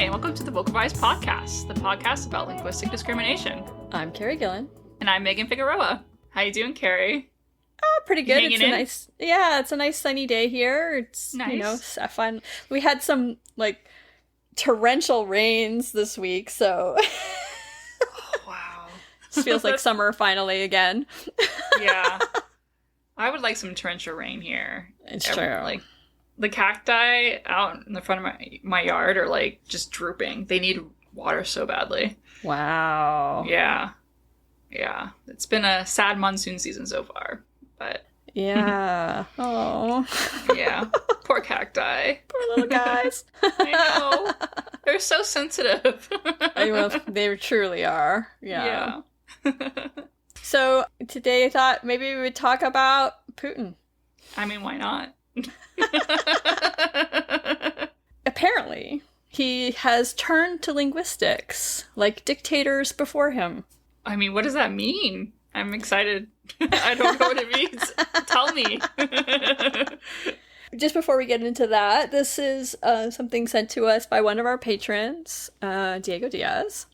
and welcome to the Vocal Fries Podcast, the podcast about linguistic discrimination. I'm Carrie Gillen. And I'm Megan Figueroa. How you doing, Carrie? Oh, pretty good. Hanging in? It's a nice sunny day here. It's nice. Fun. We had some torrential rains this week, so Oh, wow. This feels like summer finally again. Yeah. I would like some torrential rain here. It's true. Like, the cacti out in the front of my yard are just drooping. They need water so badly. Wow. Yeah. It's been a sad monsoon season so far, but yeah. Oh. Yeah. Poor cacti. Poor little guys. I know. They're so sensitive. They truly are. Yeah. Yeah. So today I thought maybe we would talk about Putin. I mean, why not? Apparently, he has turned to linguistics like dictators before him. I mean, what does that mean? I'm excited. I don't know what it means. Tell me. Just before we get into that, this is something sent to us by one of our patrons, Diego Diaz.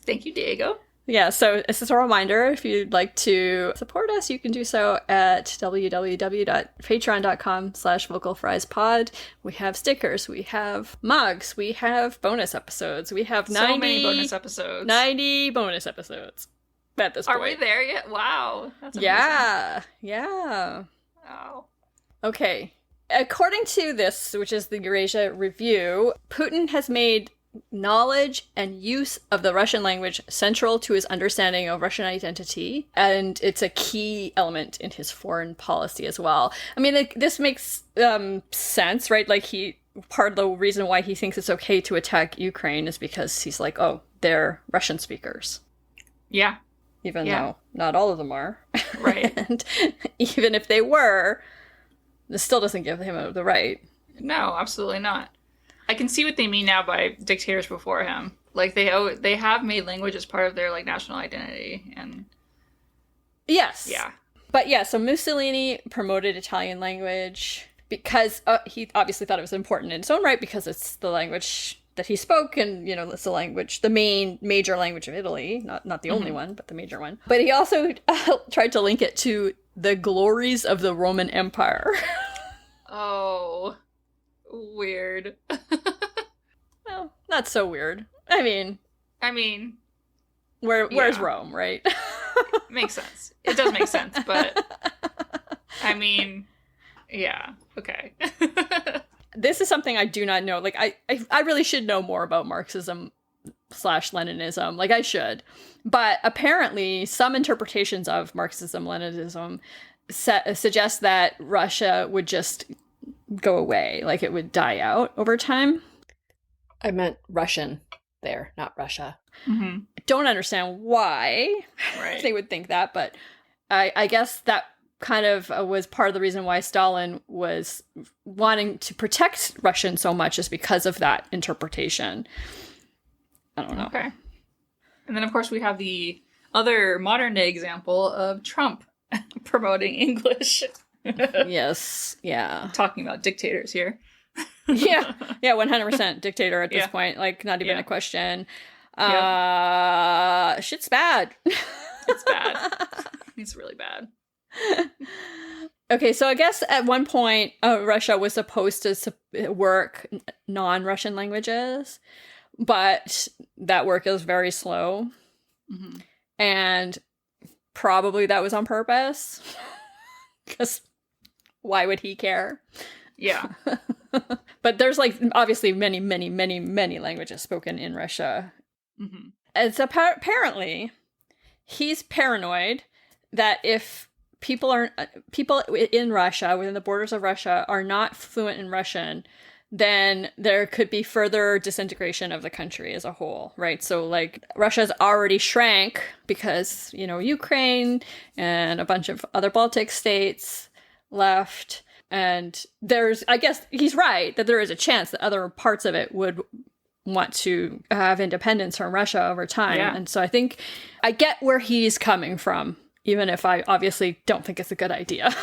Thank you, Diego. Yeah, so this is a reminder, if you'd like to support us, you can do so at www.patreon.com/vocalfriespod. We have stickers, we have mugs, we have bonus episodes, we have so many bonus episodes. 90 bonus episodes at this point. Are we there yet? Wow. That's amazing. Yeah. Wow. Okay. According to this, which is the Eurasia Review, Putin has made knowledge and use of the Russian language central to his understanding of Russian identity, and it's a key element in his foreign policy as well. I mean, this makes sense, right? Part of the reason why he thinks it's okay to attack Ukraine is because he's like, oh, they're Russian speakers. Yeah. Even though not all of them are. Right. And even if they were, this still doesn't give him the right. No, absolutely not. I can see what they mean now by dictators before him. They have made language as part of their national identity, and yes, yeah. But yeah, so Mussolini promoted Italian language because he obviously thought it was important in its own right because it's the language that he spoke, and it's the major language of Italy, not the only one, but the major one. But he also tried to link it to the glories of the Roman Empire. Oh. Weird. Well, not so weird. I mean, where's Rome, right? Makes sense. It does make sense, but I mean, yeah, okay. This is something I do not know. I really should know more about Marxism/Leninism. I should. But apparently, some interpretations of Marxism-Leninism suggest that Russia would just go away, it would die out over time. I meant Russian there, not Russia. Mm-hmm. I don't understand why they would think that, but I guess that kind of was part of the reason why Stalin was wanting to protect Russian so much, is because of that interpretation. I don't know. Okay. And then, of course, we have the other modern-day example of Trump promoting English. Yes, yeah. Talking about dictators here. yeah, 100% dictator at this point. Not even a question. Shit's bad. It's bad. It's really bad. Okay, so I guess at one point, Russia was supposed to work non-Russian languages, but that work is very slow. Mm-hmm. And probably that was on purpose. Because why would he care? Yeah. But there's obviously many, many, many, many languages spoken in Russia. Mm-hmm. And so apparently he's paranoid that if people in Russia, within the borders of Russia, are not fluent in Russian, then there could be further disintegration of the country as a whole, right? So Russia's already shrank because, Ukraine and a bunch of other Baltic states left. And I guess he's right that there is a chance that other parts of it would want to have independence from Russia over time. Yeah. And so I think I get where he's coming from, even if I obviously don't think it's a good idea.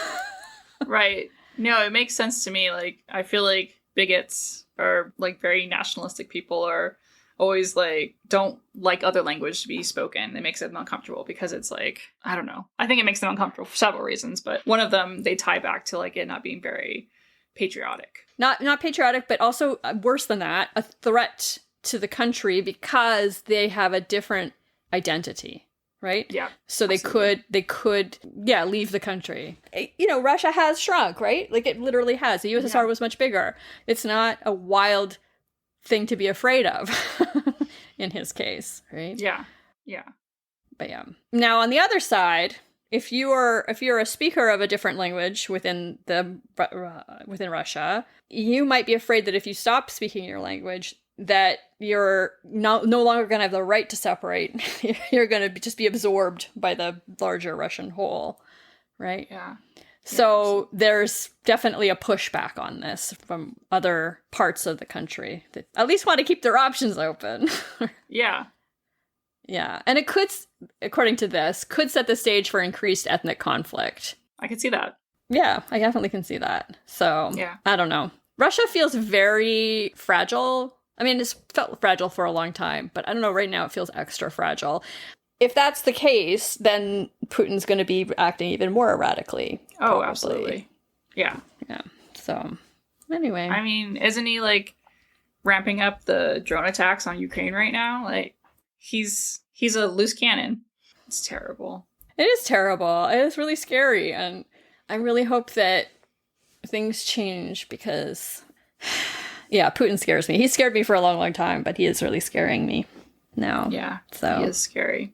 Right. No, it makes sense to me. I feel like bigots or very nationalistic people are always like don't like other language to be spoken. It makes them uncomfortable because it's like, I don't know. I think it makes them uncomfortable for several reasons, but one of them they tie back to like it not being very patriotic. Not patriotic, but also worse than that, a threat to the country because they have a different identity. Right? Yeah. So absolutely. they could, leave the country. Russia has shrunk, right? Like it literally has. The USSR was much bigger. It's not a wild thing to be afraid of in his case, right? Yeah. Yeah. But yeah. Now on the other side, if you're a speaker of a different language within Russia, you might be afraid that if you stop speaking your language, that you're no longer going to have the right to separate. You're going to just be absorbed by the larger Russian whole, right? Yeah. So there's definitely a pushback on this from other parts of the country that at least want to keep their options open. Yeah. Yeah. And it could, according to this, could set the stage for increased ethnic conflict. I can see that. Yeah, I definitely can see that. So, yeah. I don't know. Russia feels very fragile. I mean, it's felt fragile for a long time, but I don't know, right now it feels extra fragile. If that's the case, then Putin's going to be acting even more erratically. Oh, probably. absolutely. Yeah. Yeah. So, anyway. I mean, isn't he like ramping up the drone attacks on Ukraine right now? Like, he's a loose cannon. It's terrible. It is terrible. It is really scary. And I really hope that things change because... Yeah, Putin scares me. He scared me for a long, long time, but he is really scaring me now. Yeah, so he is scary.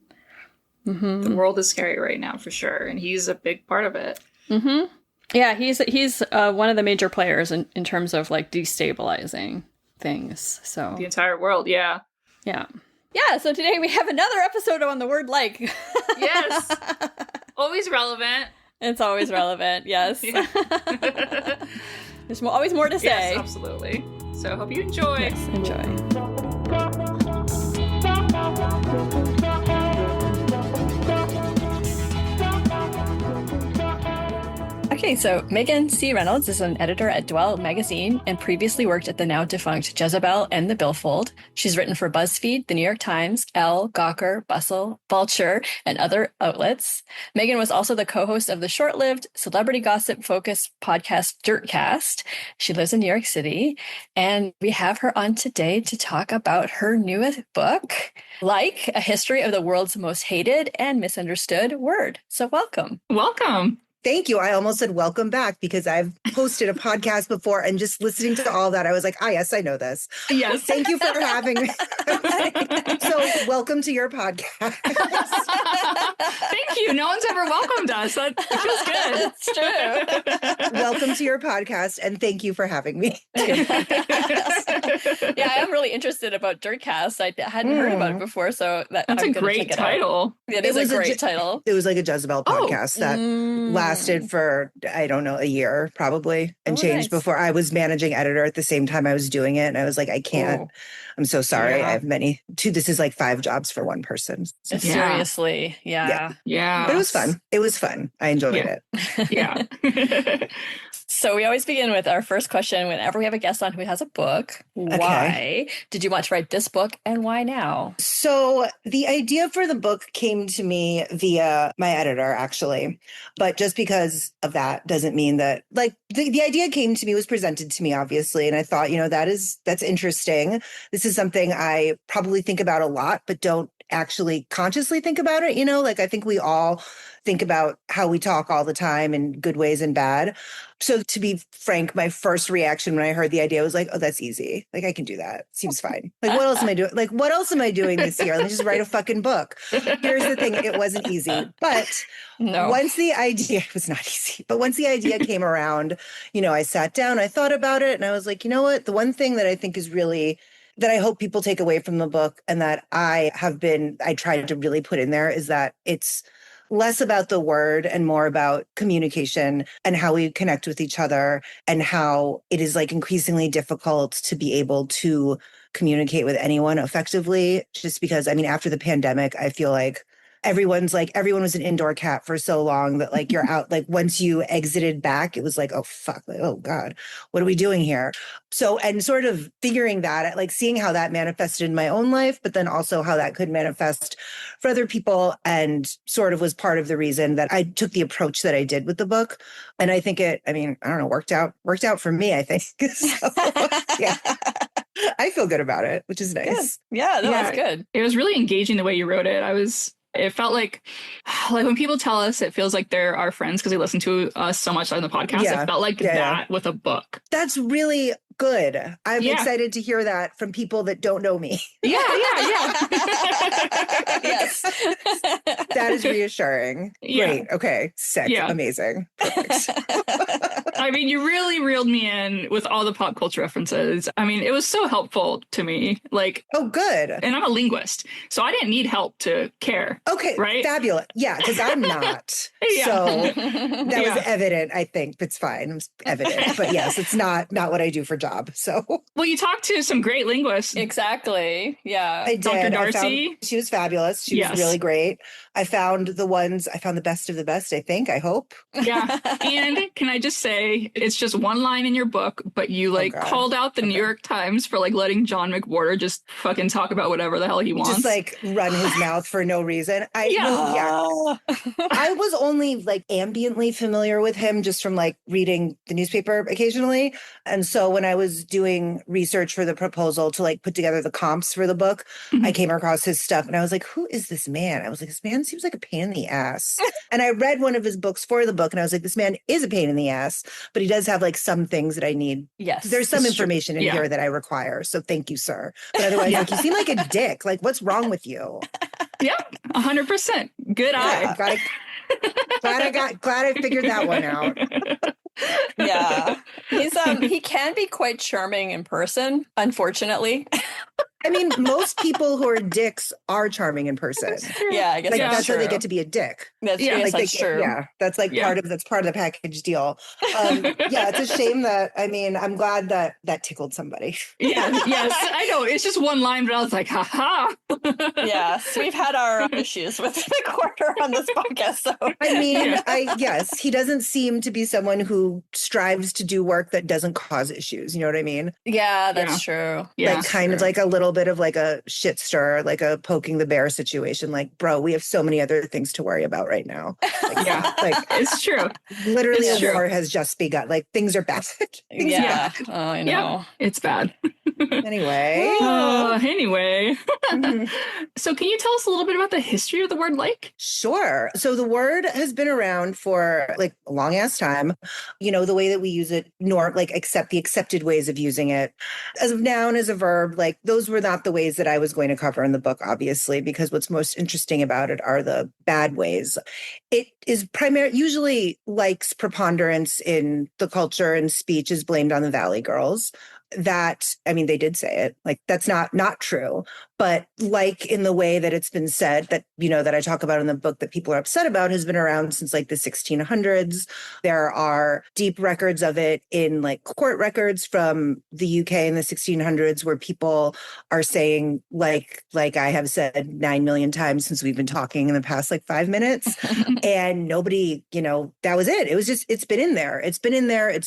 Mm-hmm. The world is scary right now, for sure, and he's a big part of it. Mm-hmm. Yeah, he's one of the major players in terms of like destabilizing things. So the entire world, yeah. Yeah. Yeah, so today we have another episode on the word like. Yes. Always relevant. It's always relevant, yes. There's always more to say. Yes, absolutely. So hope you enjoy. Yes, enjoy. Okay, so Megan C. Reynolds is an editor at Dwell Magazine and previously worked at the now defunct Jezebel and The Billfold. She's written for BuzzFeed, The New York Times, Elle, Gawker, Bustle, Vulture, and other outlets. Megan was also the co-host of the short-lived celebrity gossip-focused podcast Dirtcast. She lives in New York City, and we have her on today to talk about her newest book, Like, A History of the World's Most Hated and Misunderstood Word. So welcome. Welcome. Thank you. I almost said welcome back because I've hosted a podcast before and just listening to all that, I was like, yes, I know this. Yes. Thank you for having me. So welcome to your podcast. Thank you. No one's ever welcomed us. That feels good. It's true. Welcome to your podcast and thank you for having me. Yeah, I am really interested about Dirtcast. I hadn't heard about it before, so that's I'm a great title. It is a great title. It was like a Jezebel podcast that lasted for, I don't know, a year probably and changed before. I was managing editor at the same time I was doing it. And I was like, I can't. I'm so sorry. Yeah. I have this is like 5 jobs for one person. So. Seriously. Yeah. But it was fun. It was fun. I enjoyed it. Yeah. So we always begin with our first question whenever we have a guest on who has a book. Okay. Why did you want to write this book and why now? So the idea for the book came to me via my editor, actually. But just because of that doesn't mean that, like, the idea came to me, was presented to me, obviously. And I thought, that's interesting. This is something I probably think about a lot, but don't actually consciously think about it. Like I think we all think about how we talk all the time in good ways and bad. So to be frank, my first reaction when I heard the idea was like, oh, that's easy. Like I can do that. Seems fine. Like what else am I doing? Like what else am I doing this year? Let me just write a fucking book. Here's the thing. It wasn't easy. But once the idea, it was not easy, but once the idea came around, I sat down, I thought about it and I was like, you know what? The one thing that I think is really that I hope people take away from the book and that I tried to really put in there is that it's less about the word and more about communication and how we connect with each other and how it is like increasingly difficult to be able to communicate with anyone effectively. Just because, after the pandemic, I feel like everyone was an indoor cat for so long that like you're out, like once you exited back, it was like, oh fuck, like, oh God, what are we doing here? So, and sort of figuring that, like seeing how that manifested in my own life, but then also how that could manifest for other people, and sort of was part of the reason that I took the approach that I did with the book. And I think I don't know, worked out for me, I think. So, yeah. I feel good about it, which is nice. Good. Yeah, that's good. It was really engaging the way you wrote it. It felt like when people tell us it feels like they're our friends because they listen to us so much on the podcast, it felt like that with a book. That's really good. I'm excited to hear that from people that don't know me. Yeah. Yes. That is reassuring. Yeah. Great. Okay. Sick. Yeah. Amazing. Perfect. I mean, you really reeled me in with all the pop culture references. I mean, it was so helpful to me. Like, oh, good. And I'm a linguist, so I didn't need help to care. Okay. Right. Fabulous. Yeah. Because I'm not. Yeah. So that was evident. I think it's fine. It was evident. But yes, it's not what I do for job. So. Well, you talked to some great linguists. Exactly. Yeah. I did. Dr. Darcy. She was fabulous. She was really great. I found the best of the best, I think. I hope. Yeah. And can I just say, it's just one line in your book, but you called out the New York Times for like letting John McWhorter just fucking talk about whatever the hell he wants. Just like run his mouth for no reason. I was only like ambiently familiar with him just from like reading the newspaper occasionally. And so when I was doing research for the proposal to like put together the comps for the book, I came across his stuff and I was like, who is this man? I was like, this man seems like a pain in the ass. And I read one of his books for the book and I was like, this man is a pain in the ass, but he does have like some things that I need. Yes. There's some information in here that I require. So thank you, sir. But otherwise, like, you seem like a dick. Like, what's wrong with you? Yeah, 100%. Good eye. Glad I figured that one out. Yeah. He can be quite charming in person, unfortunately. I mean, most people who are dicks are charming in person. Yeah, I guess like, that's how true. they get to be a dick. That's true. Yeah, that's like part of the package deal. Yeah, it's a shame that, I mean, I'm glad that tickled somebody. Yeah, yes, I know. It's just one line, but I was like, ha. Yes, we've had our issues with McWhorter on this podcast. So I mean, yes, he doesn't seem to be someone who strives to do work that doesn't cause issues. You know what I mean? Yeah, that's true. Yeah, like kind of like a little bit of like a shit stir, like a poking the bear situation. Like, bro, we have so many other things to worry about right now. Like, like it's true. Literally, a war has just begun. Like, things are bad. Oh, I know. Yeah, it's bad. Anyway. So can you tell us a little bit about the history of the word like? Sure. So the word has been around for like a long ass time. You know, the way that we use it, except the accepted ways of using it as a noun, as a verb, like those were not the ways that I was going to cover in the book, obviously, because what's most interesting about it are the bad ways. It is usually like's preponderance in the culture and speech is blamed on the Valley Girls. That, I mean, they did say it, like, that's not true, but like in the way that it's been said that, you know, that I talk about in the book that people are upset about has been around since like the 1600s. There are deep records of it in like court records from the UK in the 1600s where people are saying like I have said 9 million times since we've been talking in the past like 5 minutes and nobody, you know, that was it. It was just, it's been in there. It's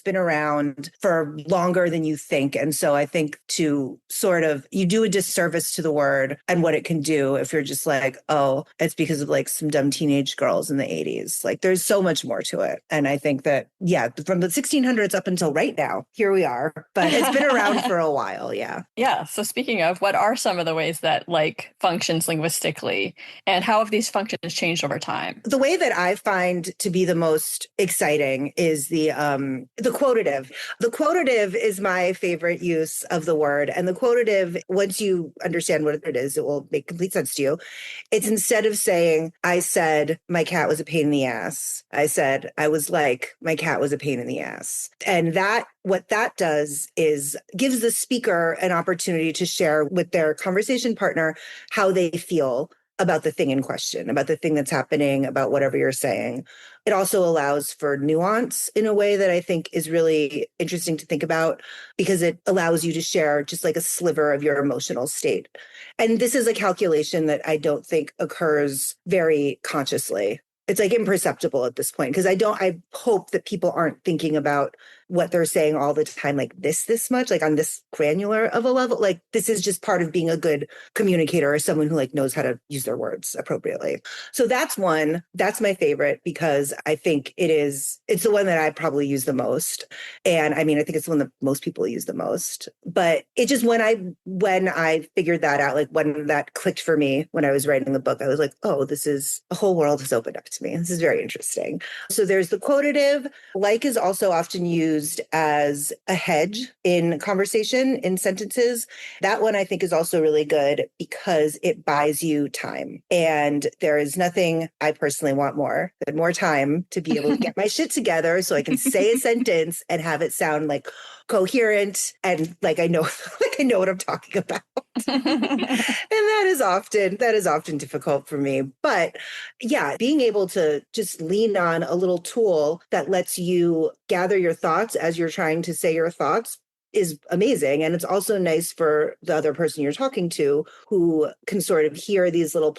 been around for longer than you think. And so I think to sort of, you do a disservice to the word and what it can do if you're just like, oh, it's because of like some dumb teenage girls in the 80s. Like there's so much more to it. And I think that, yeah, from the 1600s up until right now, here we are. But it's been around for a while. Yeah. Yeah. So speaking of, what are some of the ways that like functions linguistically and how have these functions changed over time? The way that I find to be the most exciting is the quotative. The quotative is my favorite use of the word. And the quotative, once you understand what it is, it will make complete sense to you. It's instead of saying, I said my cat was a pain in the ass, I said, I was like, my cat was a pain in the ass. And what that does is gives the speaker an opportunity to share with their conversation partner how they feel about the thing in question, about the thing that's happening, about whatever you're saying. It also allows for nuance in a way that I think is really interesting to think about, because it allows you to share just like a sliver of your emotional state. And this is a calculation that I don't think occurs very consciously. It's like imperceptible at this point, because I hope that people aren't thinking about what they're saying all the time, like this much, like on this granular of a level. Like this is just part of being a good communicator, or someone who like knows how to use their words appropriately. So that's my favorite, because I think it's the one that I probably use the most. And I mean, I think it's the one that most people use the most, but it just, when I figured that out, like when that clicked for me, when I was writing the book, I was like, oh, this is a whole world has opened up to me. This is very interesting. So there's the quotative. Like is also often used as a hedge in conversation, in sentences. That one I think is also really good because it buys you time. And there is nothing I personally want more than more time to be able to get my shit together so I can say a sentence and have it sound like coherent and like I know what I'm talking about. And that is often difficult for me. But yeah, being able to just lean on a little tool that lets you gather your thoughts as you're trying to say your thoughts is amazing. And it's also nice for the other person you're talking to, who can sort of hear these little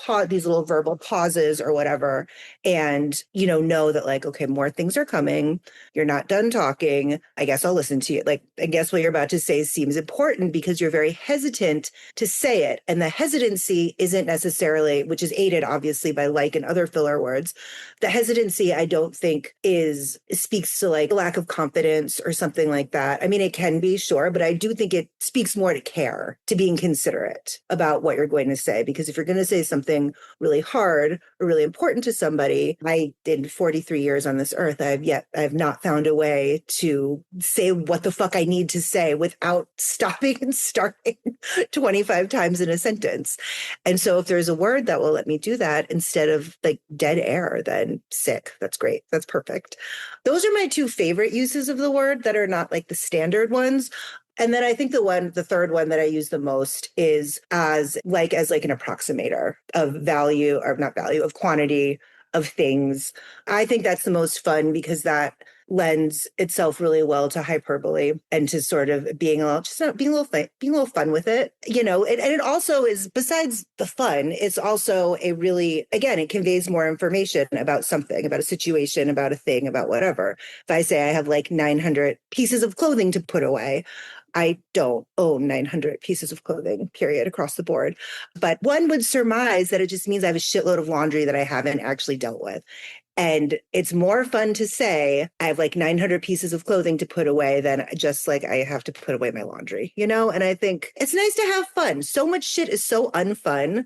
verbal pauses or whatever, and know that like, okay, more things are coming. You're not done talking. I guess I'll listen to you. Like, I guess what you're about to say seems important, because you're very hesitant to say it. And the hesitancy isn't necessarily, which is aided obviously by like and other filler words. The hesitancy, I don't think speaks to like a lack of confidence or something like that. I mean, it can be, sure, but I do think it speaks more to care, to being considerate about what you're going to say. Because if you're going to say something really hard or really important to somebody, I did 43 years on this earth, I've not found a way to say what the fuck I need to say without stopping and starting 25 times in a sentence. And so if there's a word that will let me do that instead of like dead air, then sick. That's great. That's perfect. Those are my two favorite uses of the word that are not like the standard ones. And then I think the third one that I use the most is as like an approximator of value, or not value, of quantity of things. I think that's the most fun, because that lends itself really well to hyperbole and to sort of being a little fun with it, and it also is, besides the fun, it's also it conveys more information about something, about a situation, about a thing, about whatever. If I say I have like 900 pieces of clothing to put away, I don't own 900 pieces of clothing, period, across the board. But one would surmise that it just means I have a shitload of laundry that I haven't actually dealt with. And it's more fun to say I have like 900 pieces of clothing to put away than just like I have to put away my laundry, And I think it's nice to have fun. So much shit is so unfun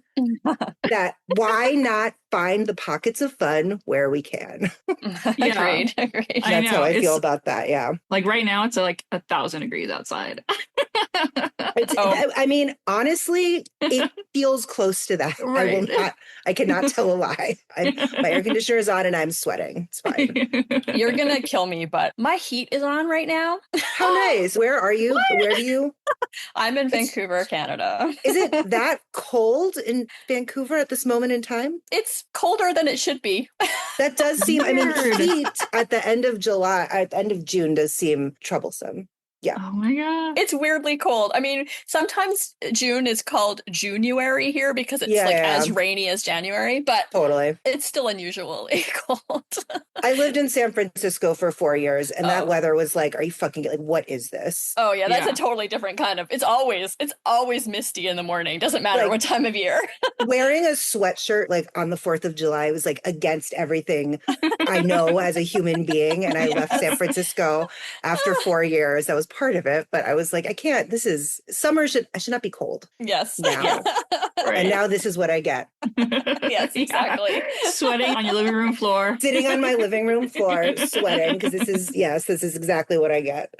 that why not find the pockets of fun where we can? Agreed. That's how I feel about that. Yeah. Like right now it's like 1,000 degrees outside. I mean, honestly, it feels close to that. Right. I cannot tell a lie. My air conditioner is on and I'm sweating. It's fine. You're going to kill me, but my heat is on right now. How nice. Where are you? What? Where do you? I'm in Vancouver, Canada. Is it that cold in Vancouver at this moment in time? It's colder than it should be. That does seem, Weird. Heat at the end of June does seem troublesome. Yeah. Oh my God. It's weirdly cold. I mean, sometimes June is called Junuary here because it's as rainy as January, but totally, it's still unusually cold. I lived in San Francisco for 4 years, and that weather was like, are you fucking like, what is this? Oh yeah, that's a totally different kind of. It's always misty in the morning. Doesn't matter what time of year. Wearing a sweatshirt like on the 4th of July was like against everything I know as a human being, and I left San Francisco after 4 years. That was part of it, but I was like, I can't. This is summer. I should not be cold. Yes. Now. Right. And now this is what I get. Yes, exactly. Sweating on your living room floor. Sitting on my living room floor, sweating, because this is exactly what I get.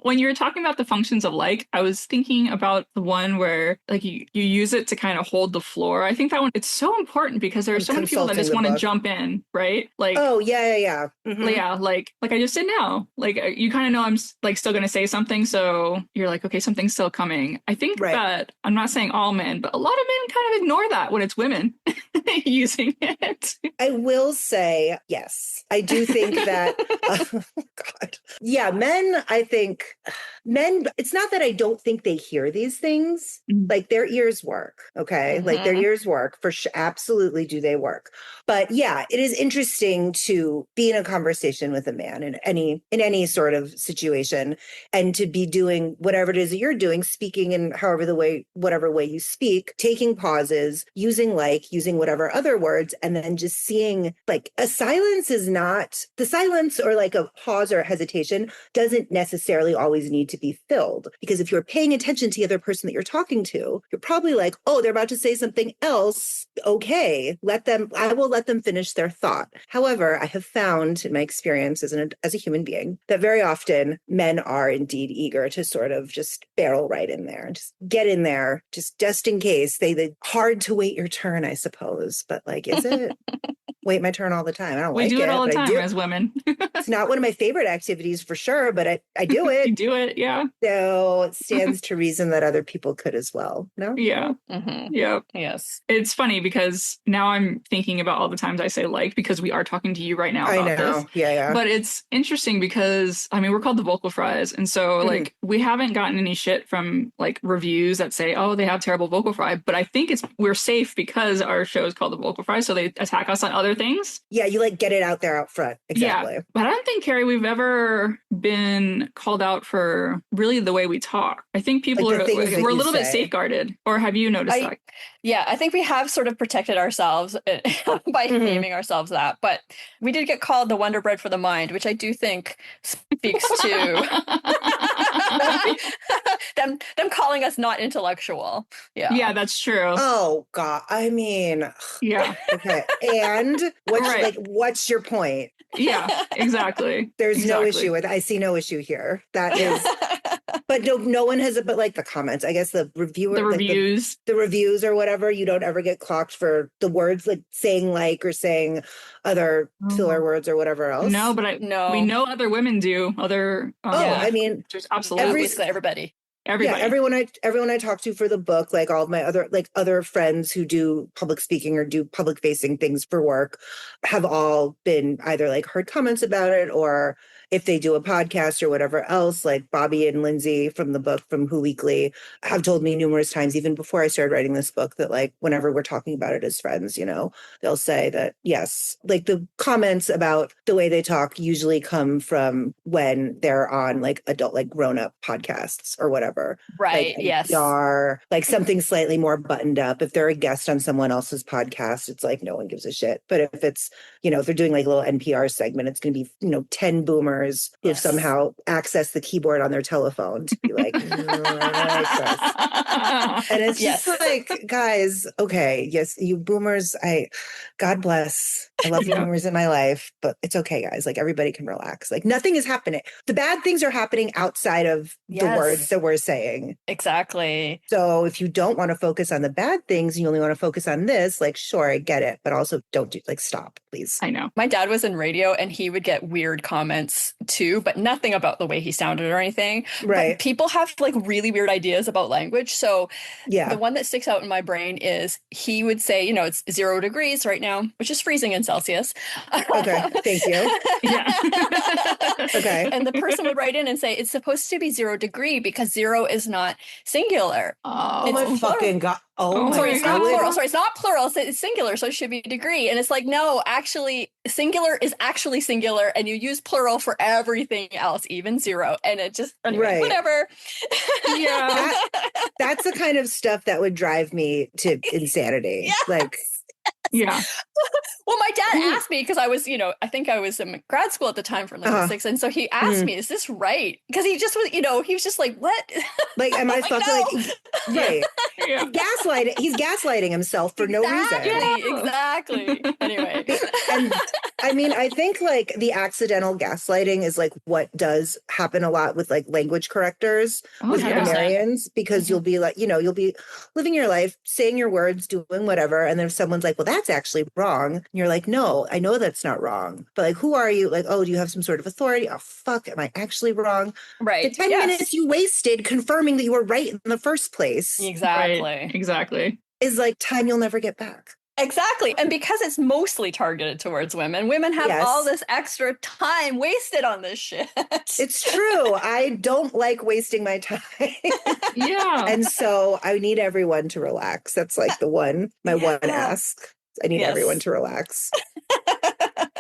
When you were talking about the functions of like, I was thinking about the one where like you use it to kind of hold the floor. I think that one, it's so important because there are so many people that just want to jump in, right? Like, oh yeah. Mm-hmm. Yeah, like I just did now. Like like you kind of know like still going to say something, so you're like, okay, something's still coming. I think that I'm not saying all men, but a lot of men kind of ignore that when it's women using it. I will say, yes, I do think that, oh God. Yeah, men, I think, it's not that I don't think they hear these things. Like their ears work, okay? Like their ears work for sure. Absolutely do they work. But yeah, it is interesting to be in a conversation with a man in any sort of situation, and to be doing whatever it is that you're doing, speaking in whatever way you speak, taking pauses, using whatever other words, and then just seeing like a silence is not the silence, or like a pause or a hesitation doesn't necessarily always need to be filled, because if you're paying attention to the other person that you're talking to, you're probably like, oh, they're about to say something else. Okay, I will let them finish their thought. However, I have found in my experience as a human being that very often men are indeed eager to sort of just barrel right in there and just get in there, just in case. They hard to wait your turn, I suppose. But like, is it? Wait my turn all the time. I don't like it. We do it all the time as women. It's not one of my favorite activities for sure, but I do it. You do it, yeah. So it stands to reason that other people could as well. No? Yeah. Yeah. Yes. It's funny because now I'm thinking about all the times I say like, because we are talking to you right now about this. Yeah. But it's interesting because, I mean, we're called the Vocal Fries. And so like, we haven't gotten any shit from like reviews that say, oh, they have terrible vocal fry. But I think we're safe because our show is called the Vocal Fries. So they attack us on other things. Yeah, you like get it out there out front. Exactly. Yeah, but I don't think, Carrie, we've ever been called out for really the way we talk. I think people we're a little bit safeguarded. Or have you noticed that? Yeah, I think we have sort of protected ourselves by naming ourselves that. But we did get called the Wonder Bread for the Mind, which I do think speaks to them calling us not intellectual. Yeah, that's true. Oh God, I mean, yeah. Okay, and what's your point? Yeah, exactly. There's no issue with. I see no issue here. That is. But no one has. But like the comments, I guess the reviewer, the reviews, the reviews or whatever. You don't ever get clocked for the words like saying like or saying other filler words or whatever else. No, but we know other women do. Other. I mean, just absolutely everybody. Yeah, everyone I talk to for the book, like all of my other friends who do public speaking or do public facing things for work, have all been either like heard comments about it, or if they do a podcast or whatever else, like Bobby and Lindsay from the book from Who Weekly have told me numerous times, even before I started writing this book, that like whenever we're talking about it as friends, you know, they'll say that, yes, like the comments about the way they talk usually come from when they're on like adult, like grown up podcasts or whatever. Right. Like yes. NPR, like something slightly more buttoned up. If they're a guest on someone else's podcast, it's like no one gives a shit. But if it's, you know, if they're doing like a little NPR segment, it's going to be, you know, 10 boomers who've somehow accessed the keyboard on their telephone to be like, I like this. And it's just like, guys, okay, yes, you boomers, God bless. I love boomers in my life, but it's okay, guys. Like everybody can relax. Like nothing is happening. The bad things are happening outside of the words that we're saying. Exactly. So if you don't want to focus on the bad things, and you only want to focus on this, like, sure, I get it. But also don't stop, please. I know. My dad was in radio and he would get weird comments too, but nothing about the way he sounded or anything. Right. But people have like really weird ideas about language. So yeah, the one that sticks out in my brain is he would say, you know, it's 0 degrees right now, which is freezing in Celsius. Okay. Thank you. Yeah. Okay. And the person would write in and say, it's supposed to be 0 degree because 0 is not singular. Oh my fucking God. Oh, sorry, it's not plural. Sorry, it's not plural. It's singular, so it should be degree. And it's like, no, actually, singular is actually singular, and you use plural for everything else, even 0. And it just, anyway, whatever. Yeah. That's the kind of stuff that would drive me to insanity. Yes. Like, yeah. Well, my dad asked me because I was, you know, I think I was in grad school at the time for linguistics. And so he asked me, is this right? Because he just was, you know, he was just like, what? Like, am I fucking no. right? Yeah. He's gaslighting himself for no reason. Exactly. Anyway. I mean, I think like the accidental gaslighting is like what does happen a lot with like language correctors Oh, with yeah. grammarians, because Mhm. you'll be like, you'll be living your life, saying your words, doing whatever. And then if someone's like, well, that's actually wrong. And you're like, no, I know that's not wrong. But like, who are you? Like, oh, do you have some sort of authority? Oh, fuck, am I actually wrong? Right. The 10 minutes you wasted confirming that you were right in the first place Exactly. Right. Exactly. is like time you'll never get back. Exactly. And because it's mostly targeted towards women have Yes. all this extra time wasted on this shit. It's true. I don't like wasting my time. Yeah. And so I need everyone to relax. That's like my one ask. I need everyone to relax.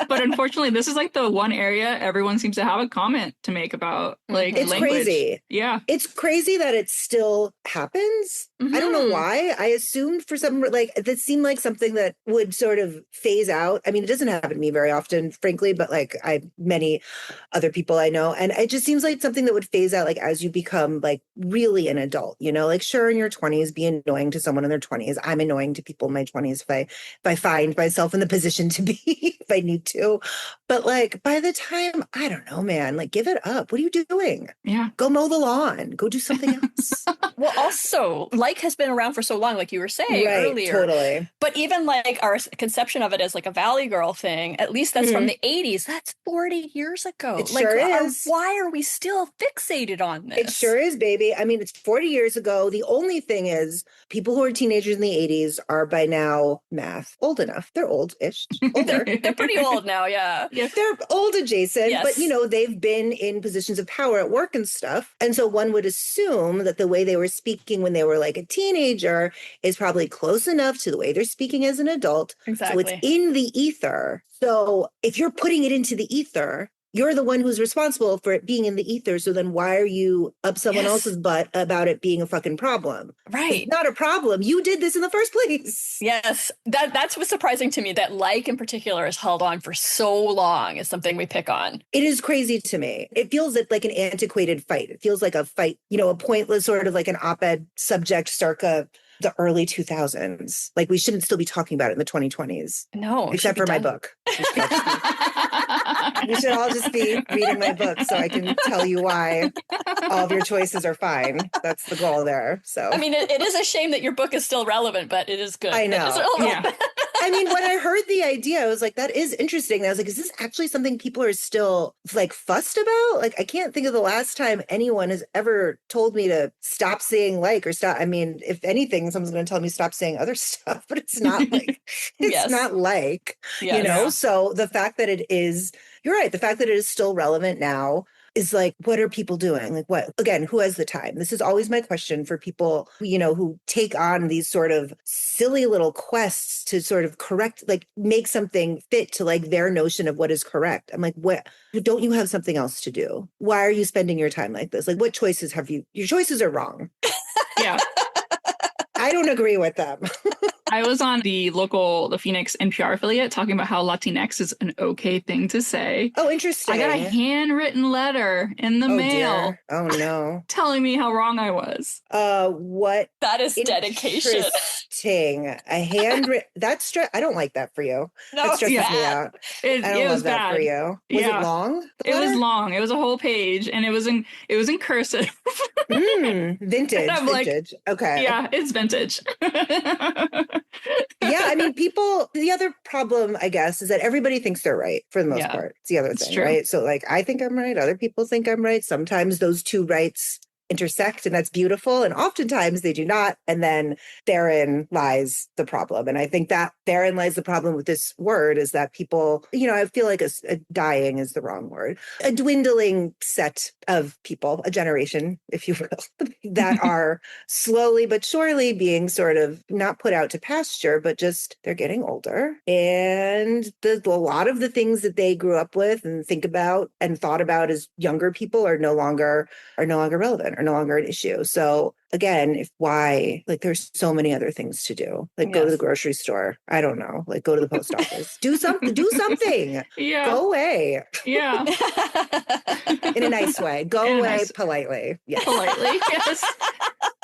But unfortunately, this is like the one area everyone seems to have a comment to make about, like, It's language. crazy. Yeah. It's crazy that it still happens. I don't know why. I assumed for some, like, that seemed like something that would sort of phase out. I mean, it doesn't happen to me very often, frankly, but like many other people I know. And it just seems like something that would phase out, like, as you become like really an adult, like, sure, in your 20s, be annoying to someone in their 20s. I'm annoying to people in my 20s if I find myself in the position to be, if I need to. But like, by the time, I don't know, man, like, give it up. What are you doing? Yeah. Go mow the lawn. Go do something else. Well, also, like has been around for so long, like you were saying earlier. Totally. But even like our conception of it as like a Valley Girl thing, at least that's from the 80s. That's 40 years ago. It sure is. Why are we still fixated on this? It sure is, baby. I mean, it's 40 years ago. The only thing is, people who are teenagers in the 80s are by now old enough. They're old-ish, older. They're pretty old now, yeah. They're old adjacent, Yes. but they've been in positions of power at work and stuff. And so one would assume that the way they were speaking when they were like a teenager is probably close enough to the way they're speaking as an adult. Exactly. So it's in the ether. So if you're putting it into the ether, you're the one who's responsible for it being in the ether. So then why are you up someone else's butt about it being a fucking problem? Right. It's not a problem. You did this in the first place. Yes. That's what's surprising to me, that like in particular is held on for so long is something we pick on. It is crazy to me. It feels like an antiquated fight. It feels like a fight, a pointless sort of like an op-ed subject circa the early 2000s. Like, we shouldn't still be talking about it in the 2020s. No. Except for my book. You should all just be reading my book so I can tell you why all of your choices are fine. That's the goal there. So I mean, it is a shame that your book is still relevant, but it is good. I know. Yeah. I mean, when I heard the idea, I was like, that is interesting. And I was like, is this actually something people are still like fussed about? Like, I can't think of the last time anyone has ever told me to stop saying like or stop. I mean, if anything, someone's going to tell me stop saying other stuff, but it's not like, it's not like, So the fact that it is, you're right. The fact that it is still relevant now is like, what are people doing? Like, what, again, who has the time? This is always my question for people, who take on these sort of silly little quests to sort of correct, like make something fit to like their notion of what is correct. I'm like, what, don't you have something else to do? Why are you spending your time like this? Like, what choices have you, your choices are wrong. Yeah. I don't agree with them. I was on the Phoenix NPR affiliate talking about how Latinx is an okay thing to say. Oh, interesting. I got a handwritten letter in the mail. Dear. Oh, no. Telling me how wrong I was. What? That is dedication. Interesting. A handwritten, I don't like that for you. No, that stresses me out. I don't love was that bad for you. Was it long? It was long. It was a whole page, and it was in cursive. Vintage. I'm vintage. Okay. Yeah, it's vintage. Yeah, I mean, the other problem, I guess, is that everybody thinks they're right for the most part. It's the other thing, right? So like, I think I'm right. Other people think I'm right. Sometimes those two rights intersect, and that's beautiful. And oftentimes they do not. And then therein lies the problem. And I think that therein lies the problem with this word, is that people, I feel like a dying is the wrong word, a dwindling set of people, a generation, if you will, that are slowly but surely being sort of not put out to pasture, but just they're getting older. And a lot of the things that they grew up with and think about and thought about as younger people are no longer relevant, are no longer an issue. So again, there's so many other things to do. Like, go to the grocery store. I don't know. Like, go to the post office. Do something. Yeah. Go away. Yeah. In a nice way. Go away politely. Yeah. Politely. Yes.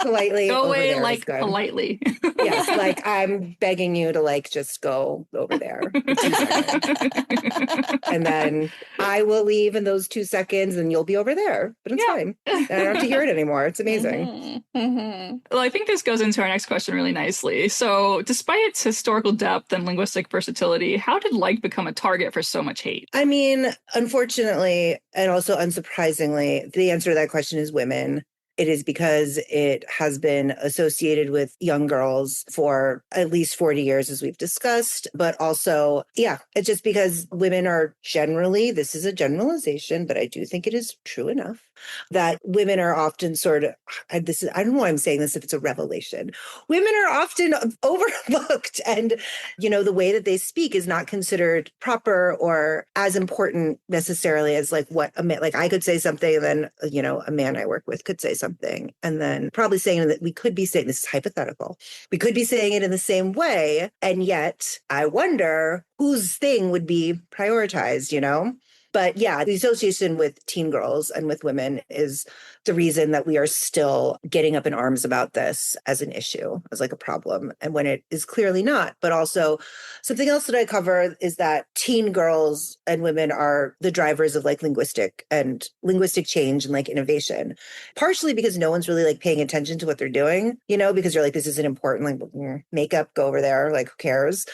politely Go over away there is like good. politely. Yes, like I'm begging you to like just go over there for 2 seconds. And then I will leave in those 2 seconds and you'll be over there. But it's Yeah. fine. I don't have to hear it anymore. It's amazing. Well, I think this goes into our next question really nicely. So, despite its historical depth and linguistic versatility, how did like become a target for so much hate? I mean, unfortunately, and also unsurprisingly, the answer to that question is women. It is because it has been associated with young girls for at least 40 years, as we've discussed. But also, yeah, it's just because women are generally, this is a generalization, but I do think it is true enough that women are often sort of, I don't know why I'm saying this if it's a revelation. Women are often overlooked, and, the way that they speak is not considered proper or as important necessarily as like what a man, like I could say something and then, a man I work with could say something, and then probably saying that we could be saying, this is hypothetical, we could be saying it in the same way. And yet I wonder whose thing would be prioritized. But yeah, the association with teen girls and with women is the reason that we are still getting up in arms about this as an issue, as like a problem, and when it is clearly not. But also something else that I cover is that teen girls and women are the drivers of like linguistic change and like innovation, partially because no one's really like paying attention to what they're doing, because you're like, this isn't important, like makeup, go over there, like who cares?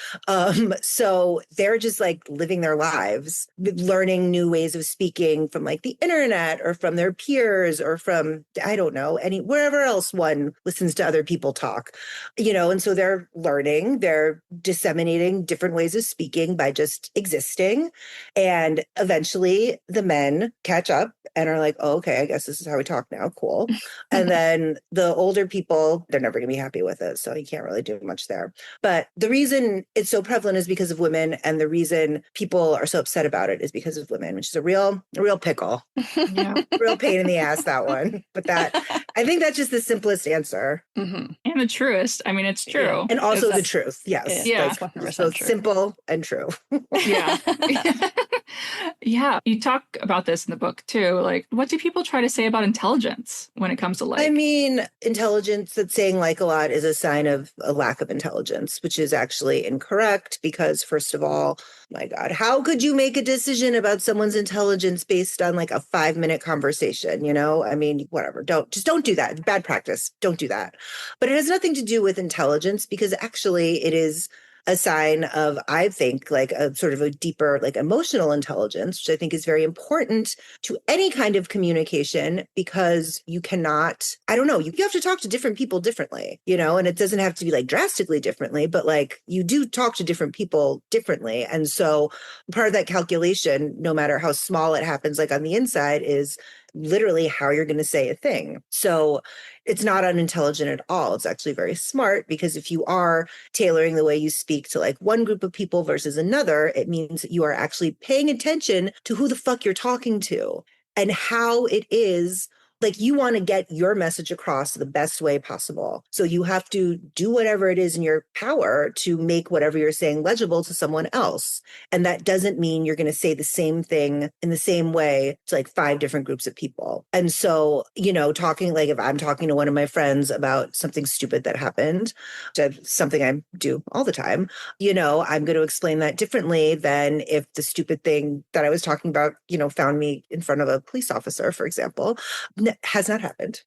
So they're just like living their lives, learning new ways of speaking from like the internet or from their peers or from, I don't know, wherever else one listens to other people talk, and so they're learning, they're disseminating different ways of speaking by just existing. And eventually the men catch up and are like, oh, okay, I guess this is how we talk now. Cool. And then the older people, they're never going to be happy with it. So you can't really do much there. But the reason it's so prevalent is because of women. And the reason people are so upset about it is because of women, which is a real pickle. Yeah. Real pain in the ass, that one. But I think that's just the simplest answer. Mm-hmm. And the truest. I mean, it's true. Yeah. And also the truth. Yes. Yeah. Like, 100% both true. simple and true. Yeah. Yeah. You talk about this in the book too. Like, what do people try to say about intelligence when it comes to like? I mean, intelligence, that's saying like a lot, is a sign of a lack of intelligence, which is actually incorrect because, first of all, my God, how could you make a decision about someone's intelligence based on like a 5-minute conversation? I mean, whatever. Don't do that. It's bad practice. Don't do that. But it has nothing to do with intelligence, because actually it is a sign of, I think, like a sort of a deeper, like emotional intelligence, which I think is very important to any kind of communication, because you cannot, I don't know, you have to talk to different people differently, and it doesn't have to be like drastically differently, but like you do talk to different people differently. And so part of that calculation, no matter how small it happens, like on the inside, is literally how you're going to say a thing. So it's not unintelligent at all. It's actually very smart, because if you are tailoring the way you speak to like one group of people versus another, it means that you are actually paying attention to who the fuck you're talking to and how it is. Like, you want to get your message across the best way possible. So you have to do whatever it is in your power to make whatever you're saying legible to someone else. And that doesn't mean you're going to say the same thing in the same way to like 5 different groups of people. And so, talking, like if I'm talking to one of my friends about something stupid that happened, something I do all the time, I'm going to explain that differently than if the stupid thing that I was talking about, found me in front of a police officer, for example. Has not happened.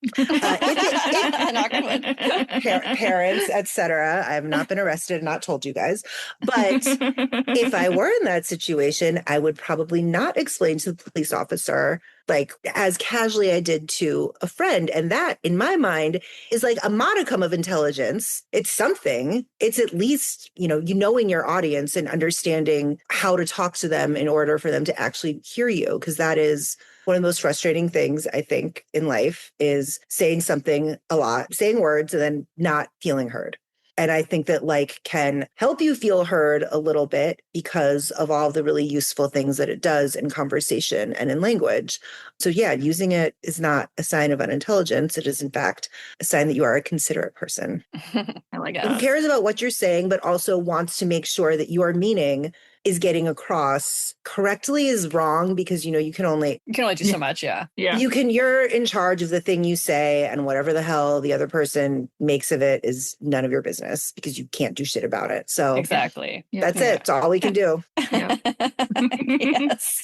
Parents, etc. I have not been arrested, not told you guys. But if I were in that situation, I would probably not explain to the police officer like as casually I did to a friend. And that, in my mind, is like a modicum of intelligence. It's something. It's at least, knowing your audience and understanding how to talk to them in order for them to actually hear you. Because that is one of the most frustrating things, I think, in life, is saying something a lot, saying words, and then not feeling heard. And I think that like can help you feel heard a little bit because of all the really useful things that it does in conversation and in language. So yeah, using it is not a sign of unintelligence. It is in fact a sign that you are a considerate person. I like Who that. cares about what you're saying, but also wants to make sure that your meaning is getting across correctly is wrong, because, you can only do so much. Yeah. Yeah. you're in charge of the thing you say, and whatever the hell the other person makes of it is none of your business, because you can't do shit about it. So Exactly. that's it. It's all we can do. Yeah. Yes.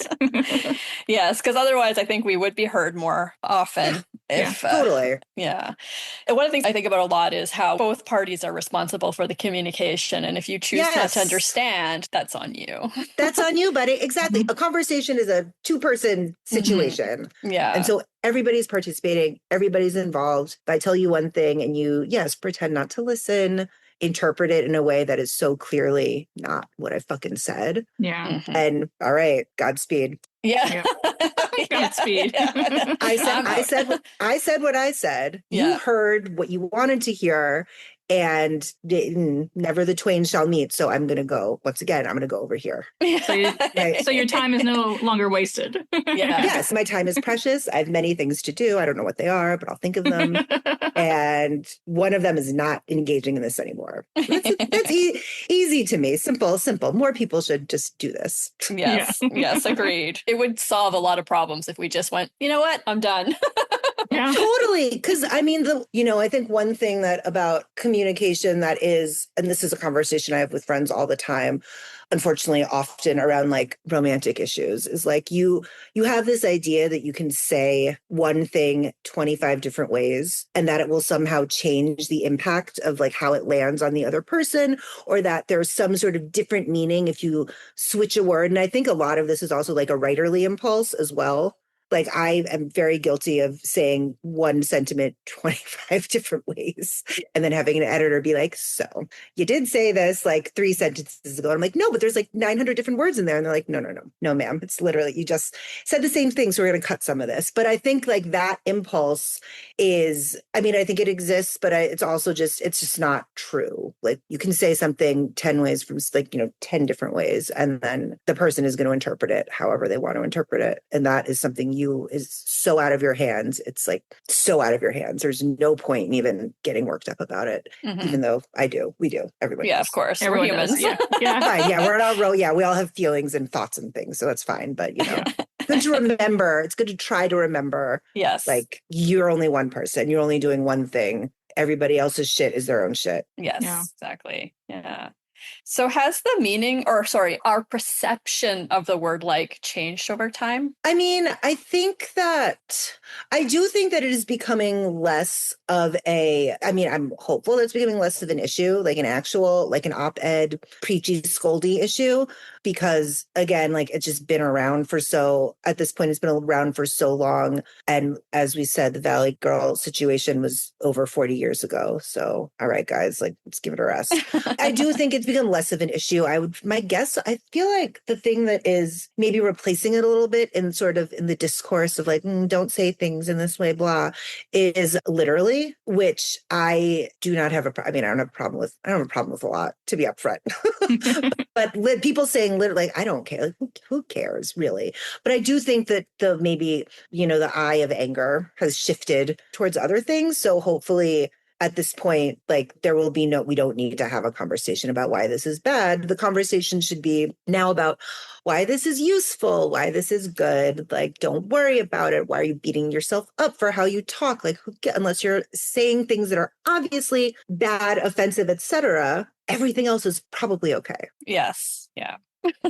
Yes, because otherwise I think we would be heard more often. If Totally. Yeah. And one of the things I think about a lot is how both parties are responsible for the communication. And if you choose not Yes. to understand, that's on you. That's on you, buddy. Exactly. A conversation is a two-person situation. Yeah. And so everybody's participating, everybody's involved. If I tell you one thing and you, yes, pretend not to listen, interpret it in a way that is so clearly not what I fucking said. Yeah. And all right, Godspeed. Yeah. Godspeed. I said what I said. Yeah. You heard what you wanted to hear, and never the twain shall meet. So I'm going to go, once again, I'm going to go over here. So your time is no longer wasted. Yeah. Yes, my time is precious. I have many things to do. I don't know what they are, but I'll think of them. And one of them is not engaging in this anymore. That's easy to me. Simple. More people should just do this. Yes. Yeah. Yes. Agreed. It would solve a lot of problems if we just went, you know what? I'm done. Yeah. Totally. Because I mean, I think one thing that about communication that is, and this is a conversation I have with friends all the time, unfortunately, often around like romantic issues, is like you have this idea that you can say one thing 25 different ways, and that it will somehow change the impact of like how it lands on the other person, or that there's some sort of different meaning if you switch a word. And I think a lot of this is also like a writerly impulse as well. Like I am very guilty of saying one sentiment 25 different ways, and then having an editor be like, so you did say this like 3 sentences ago. And I'm like, no, but there's like 900 different words in there. And they're like, no, ma'am. It's literally, you just said the same thing. So we're going to cut some of this. But I think like that impulse is, I mean, I think it exists, but it's also just, it's just not true. Like you can say something 10 ways from like, 10 different ways, and then the person is going to interpret it however they want to interpret it. And that is something is so out of your hands. It's like so out of your hands. There's no point in even getting worked up about it, even though we do. Everybody. Yeah, does. of course. Everyone We're humans. does. Yeah. Fine. Yeah, we're not real. Yeah, we all have feelings and thoughts and things, so that's fine. But good to remember. It's good to try to remember. Yes. Like you're only one person. You're only doing one thing. Everybody else's shit is their own shit. Yes, Yeah. exactly. Yeah. So has the meaning, our perception of the word like changed over time? I mean, I do think that it is becoming less of I'm hopeful that it's becoming less of an issue, like an actual, like an op-ed, preachy, scoldy issue, because again, like it's just been around at this point, it's been around for so long. And as we said, the Valley Girl situation was over 40 years ago. So, all right, guys, like let's give it a rest. I do think it's become less of an issue. I feel like the thing that is maybe replacing it a little bit in sort of in the discourse of like, don't say things in this way, blah, is literally, which I do not have I don't have a problem with a lot, to be upfront. But people saying literally, I don't care. Like, who cares really? But I do think that the eye of anger has shifted towards other things. So hopefully at this point, like we don't need to have a conversation about why this is bad. The conversation should be now about why this is useful, why this is good. Like, don't worry about it. Why are you beating yourself up for how you talk? Like, unless you're saying things that are obviously bad, offensive, etc., everything else is probably okay. Yes. Yeah.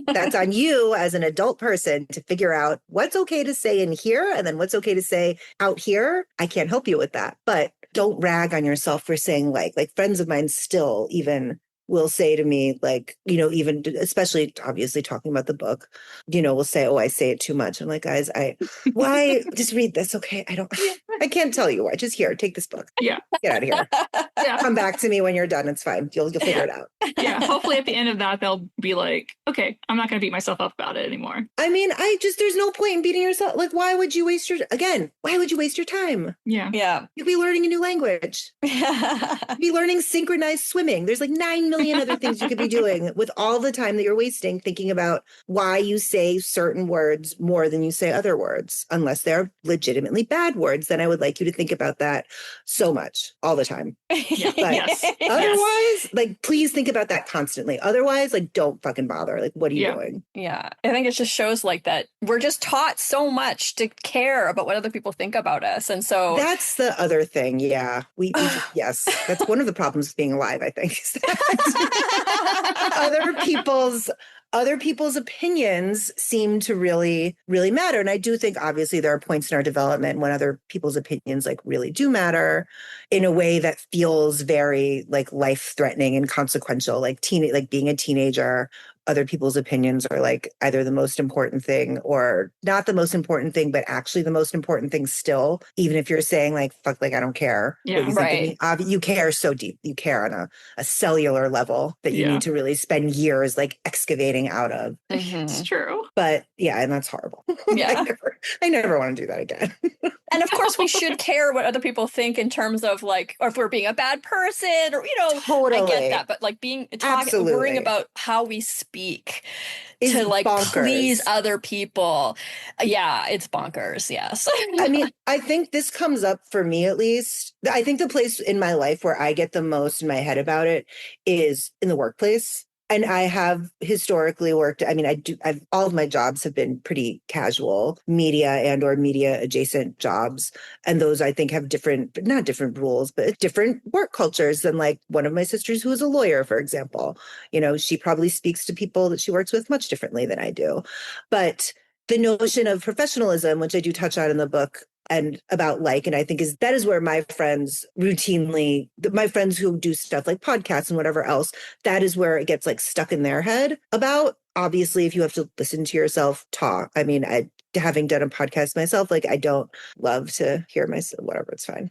That's on you as an adult person to figure out what's okay to say in here and then what's okay to say out here. I can't help you with that, but don't rag on yourself for saying like friends of mine still even will say to me, like, even especially obviously talking about the book, will say, oh, I say it too much. I'm like, guys, why just read this? Okay. I can't tell you why. Just here, take this book. Yeah. Get out of here. Yeah. Come back to me when you're done. It's fine. You'll figure it out. Yeah. Hopefully at the end of that, they'll be like, okay, I'm not going to beat myself up about it anymore. I mean, there's no point in beating yourself. Like, why would you waste your time? Yeah. Yeah. You'd be learning a new language. You'd be learning synchronized swimming. There's like 9 million other things you could be doing with all the time that you're wasting thinking about why you say certain words more than you say other words, unless they're legitimately bad words. Then I would like you to think about that so much all the time. Yeah. Yes. Otherwise, like, please think about that constantly. Otherwise, like, don't fucking bother. Like, what are you doing? Yeah. I think it just shows like that we're just taught so much to care about what other people think about us. And so that's the other thing. Yeah. We yes, that's one of the problems with being alive, I think. Is that other people's opinions seem to really, really matter. And I do think obviously there are points in our development when other people's opinions like really do matter in a way that feels very like life-threatening and consequential, like being a teenager. Other people's opinions are like either the most important thing or not the most important thing, but actually the most important thing still, even if you're saying like, fuck, like, I don't care what you think of me. You care so deep. You care on a cellular level that you need to really spend years like excavating out of. It's true. But yeah, and that's horrible. Yeah. I never want to do that again. And of course we should care what other people think in terms of like, or if we're being a bad person or, Totally. I get that. But like worrying about how we speak is to like bonkers. Please other people. Yeah, it's bonkers. Yes. I mean, I think this comes up for me at least. I think the place in my life where I get the most in my head about it is in the workplace. And I have historically worked, I mean, all of my jobs have been pretty casual media and or media adjacent jobs. And those I think have not different rules, but different work cultures than like one of my sisters who is a lawyer, for example. She probably speaks to people that she works with much differently than I do. But the notion of professionalism, which I do touch on in the book, and about and I think that is where my friends my friends who do stuff like podcasts and whatever else, that is where it gets like stuck in their head about. Obviously, if you have to listen to yourself talk, I mean, having done a podcast myself, like I don't love to hear myself, whatever, it's fine.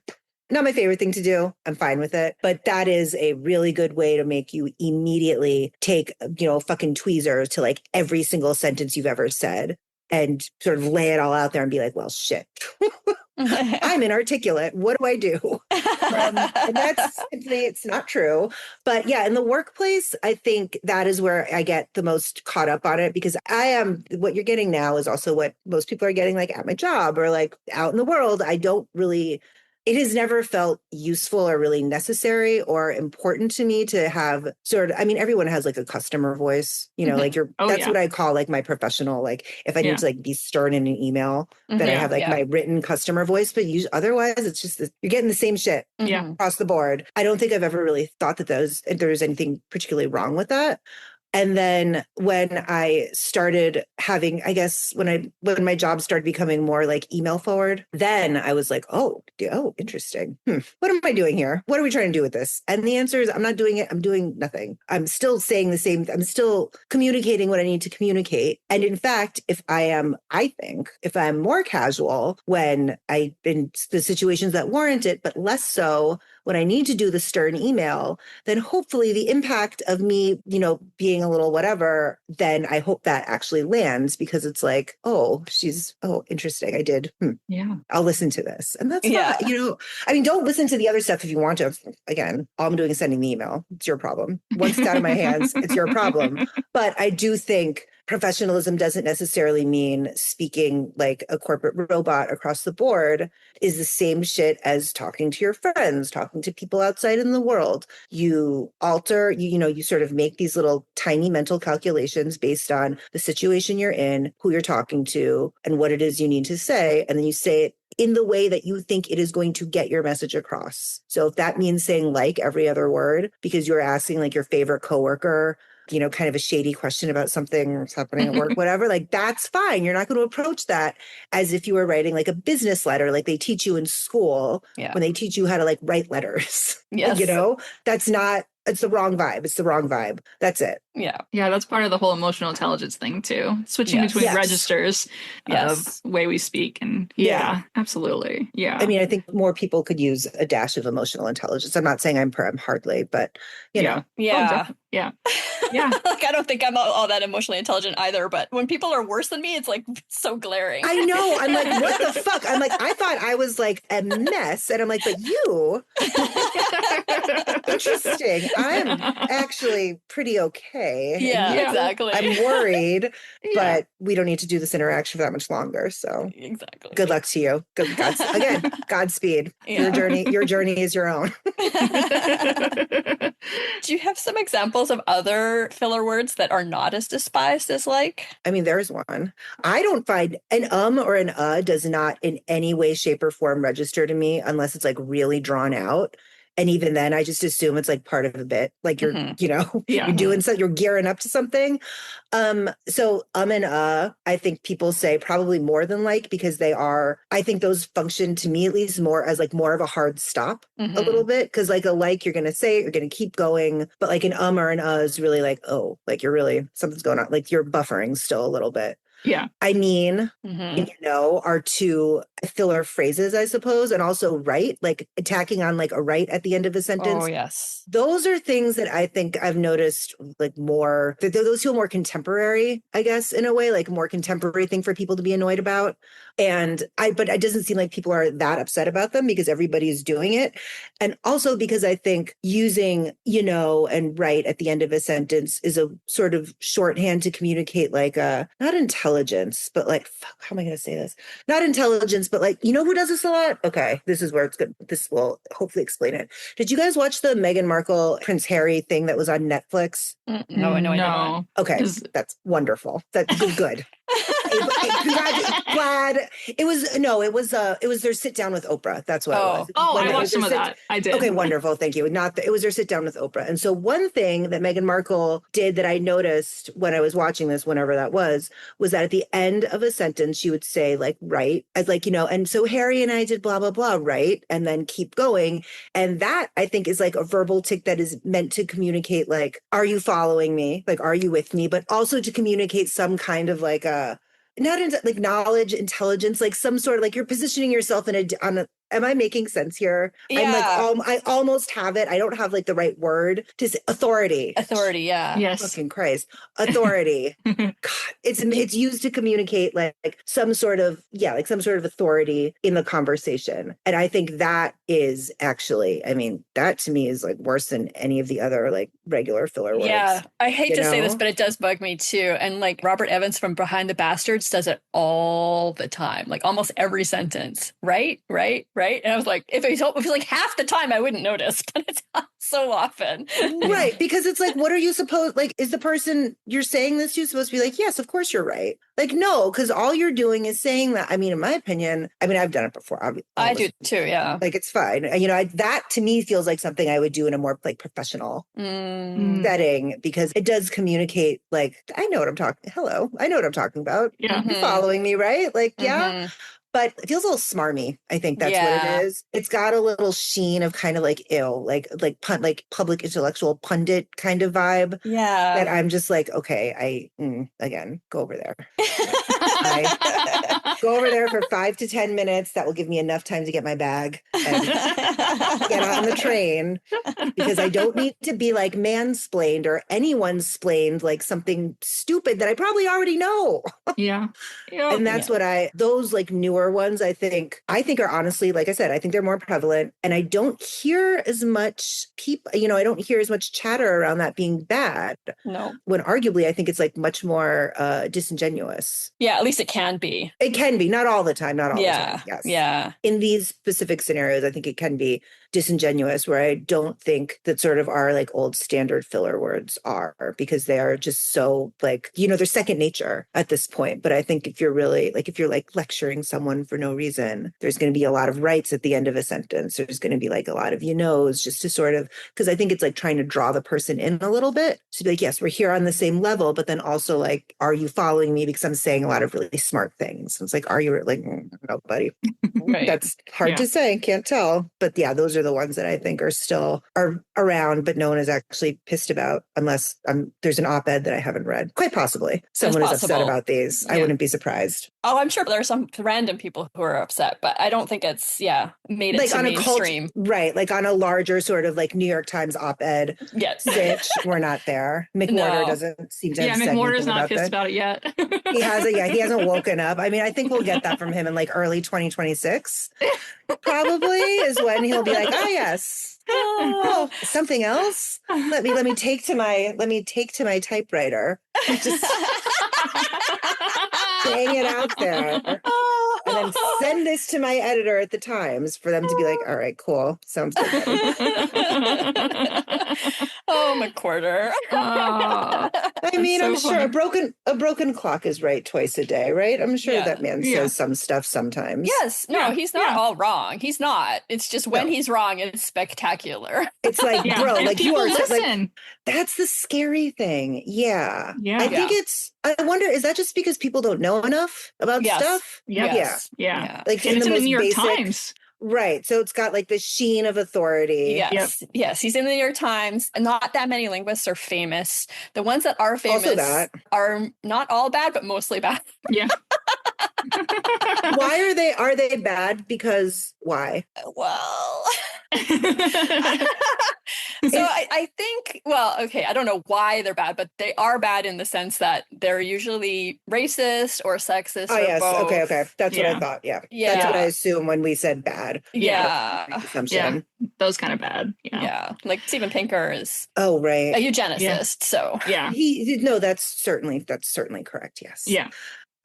Not my favorite thing to do. I'm fine with it. But that is a really good way to make you immediately take, fucking tweezers to like every single sentence you've ever said and sort of lay it all out there and be like, well, shit, I'm inarticulate. What do I do? And that's simply, it's not true. But yeah, in the workplace, I think that is where I get the most caught up on it because what you're getting now is also what most people are getting like at my job or like out in the world. It has never felt useful or really necessary or important to me to have everyone has like a customer voice, like that's what I call like my professional, like if I need to like be stern in an email, then I have like my written customer voice, but otherwise it's just you're getting the same shit across the board. I don't think I've ever really thought that there was anything particularly wrong with that. And then when I started having, I guess when my job started becoming more like email forward, then I was like, oh, interesting. What am I doing here? What are we trying to do with this? And the answer is I'm not doing it. I'm doing nothing. I'm still saying the same. I'm still communicating what I need to communicate. And in fact, if I'm more casual when in the situations that warrant it, but less so when I need to do the stern email, then hopefully the impact of me, being a little whatever, then I hope that actually lands because it's like, interesting. I did. Yeah. I'll listen to this. And that's not, don't listen to the other stuff if you want to. Again, all I'm doing is sending the email. It's your problem. Once it's out of my hands, it's your problem. But I do think professionalism doesn't necessarily mean speaking like a corporate robot across the board is the same shit as talking to your friends, talking to people outside in the world. You alter, you sort of make these little tiny mental calculations based on the situation you're in, who you're talking to, and what it is you need to say. And then you say it in the way that you think it is going to get your message across. So if that means saying like every other word because you're asking like your favorite coworker, kind of a shady question about something that's happening at work, whatever, like that's fine. You're not going to approach that as if you were writing like a business letter, like they teach you in school when they teach you how to like write letters. Yes. It's the wrong vibe. It's the wrong vibe. That's it. Yeah. Yeah, that's part of the whole emotional intelligence thing too. Switching between registers of way we speak. And absolutely. Yeah. I mean, I think more people could use a dash of emotional intelligence. I'm not saying I'm hardly, but know. Yeah. Yeah. Yeah. Like, I don't think I'm all that emotionally intelligent either, but when people are worse than me, it's like so glaring. I know. I'm like, what the fuck? I'm like, I thought I was like a mess. And I'm like, but you. Interesting. I'm actually pretty okay. And Yeah, Yeah. exactly. I'm worried, Yeah. but we don't need to do this interaction for that much longer. So Exactly. good luck to you. Again, Godspeed. Yeah. Your journey is your own. Do you have some examples of other filler words that are not as despised as like? I mean, there's one. I don't find an or an does not in any way, shape, or form register to me unless it's like really drawn out. And even then, I just assume it's like part of a bit. Like you're, Mhm. you know, Yeah. you're doing something, you're gearing up to something. So and I think people say probably more than like, because they are, I think those function to me at least more as like more of a hard stop a little bit. Cause like a like, you're gonna say it, you're gonna keep going. But like an or an is really like, oh, like you're really something's going on. Like you're buffering still a little bit. Yeah. I mean, Mhm. you know, are two filler phrases, I suppose, and also right, like attacking on like a right at the end of a sentence. Oh, yes. Those are things that I think I've noticed like more, that those feel more contemporary, I guess, in a way, like a more contemporary thing for people to be annoyed about. But it doesn't seem like people are that upset about them because everybody's doing it. And also because I think using, you know, and right at the end of a sentence is a sort of shorthand to communicate like not intelligence, but like, fuck, how am I going to say this? Not intelligence, but like, you know who does this a lot? Okay, this is where it's good. This will hopefully explain it. Did you guys watch the Meghan Markle Prince Harry thing that was on Netflix? No, I know I don't. Okay, Is- that's wonderful. That's good. Glad it was their sit down with Oprah. That's what it was. Oh, When I it watched was some their of that. I did. Okay, wonderful. Thank you. It was their sit down with Oprah. And so one thing that Meghan Markle did that I noticed when I was watching this, whenever that was that at the end of a sentence, she would say like, right, as like, you know, and so Harry and I did blah, blah, blah, right. And then keep going. And that I think is like a verbal tick that is meant to communicate, like, are you following me? Like, are you with me? But also to communicate some kind of like not like knowledge, intelligence, like some sort of like you're positioning yourself am I making sense here? Yeah. I'm like, I almost have it. I don't have like the right word to say authority. Authority, yeah. Yes. Fucking Christ. Authority. God, it's used to communicate like some sort of authority in the conversation. And I think that is actually, I mean, that to me is like worse than any of the other like regular filler words. Yeah. I hate to say this, know? but it does bug me too. And like Robert Evans from Behind the Bastards does it all the time, like almost every sentence. Right? And I was like, if it was like half the time, I wouldn't notice, but it's so often. Right. Because it's like, what are you supposed, like, is the person you're saying this to supposed to be like, yes, of course you're right. Like, no, because all you're doing is saying that. I mean, in my opinion, I've done it before. I do too, yeah. Like, it's fine. You know, that to me feels like something I would do in a more like professional setting, because it does communicate like, I know what I'm talking. Hello. I know what I'm talking about. Yeah. You're following me, right? Like, yeah. Mhm. But it feels a little smarmy. I think that's what it is. It's got a little sheen of kind of like like public intellectual pundit kind of vibe. Yeah. That I'm just like, okay, again, go over there. Go over there for 5 to 10 minutes. That will give me enough time to get my bag and get on the train, because I don't need to be like mansplained or anyone's splained like something stupid that I probably already know. Yeah. Yep. And that's what those like newer ones, I think are honestly, like I said, I think they're more prevalent. And I don't hear as much I don't hear as much chatter around that being bad. No. When arguably, I think it's like much more disingenuous. Yeah, at least it can be. It can be, not all the time, the time. Yes. Yeah. In these specific scenarios, I think it can be disingenuous, where I don't think that sort of our like old standard filler words are, because they are just so like, they're second nature at this point. But I think if you're like lecturing someone for no reason, there's going to be a lot of rights at the end of a sentence. There's going to be like a lot of just to sort of, because I think it's like trying to draw the person in a little bit to be like, yes, we're here on the same level, but then also like, are you following me? Because I'm saying a lot of really smart things. It's like, are you like, no, buddy. Right. That's hard to say. Can't tell. But yeah, those are the ones that I think are around, but no one is actually pissed about, unless there's an op-ed that I haven't read. Quite possibly someone is upset about these. I wouldn't be surprised. Oh, I'm sure there are some random people who are upset, but I don't think it's made it Like to on a mainstream. right? Like on a larger sort of like New York Times op-ed Yes. sitch, we're not there. McWhorter No. doesn't seem to Yeah, have said McWhorter's anything not about pissed that. about it yet. He hasn't woken up. I mean, I think we'll get that from him in like early 2026. Probably is when he'll be like, "Oh yes, oh something else. Let me take to my typewriter, just hang it out there, and then send this to my editor at the Times for them to be like, all right, cool, sounds good, buddy." Oh, McWhorter. I mean, so I'm sure funny. a broken clock is right twice a day, right? I'm sure that man says some stuff sometimes. Yes. No, he's not all wrong. He's not. It's just when No. he's wrong, it's spectacular. It's like, bro, and like you people are listen. like, that's the scary thing. Yeah. Yeah. I think I wonder, is that just because people don't know enough about stuff? Yes. Yeah. Like And in it's the in the most New York basic, Times. right. So it's got like the sheen of authority. Yes. Yep. Yes. He's in the New York Times. Not that many linguists are famous. The ones that are famous are not all bad, but mostly bad. Yeah. Why are they bad? Because why? Well, so I think, well, okay, I don't know why they're bad, but they are bad in the sense that they're usually racist or sexist. Oh, or yes. both. Okay. That's what I thought. Yeah. That's what I assume when we said bad. Yeah. Assumption. Those kind of bad. Yeah. Like Steven Pinker is a eugenicist. So yeah. That's certainly correct. Yes. Yeah.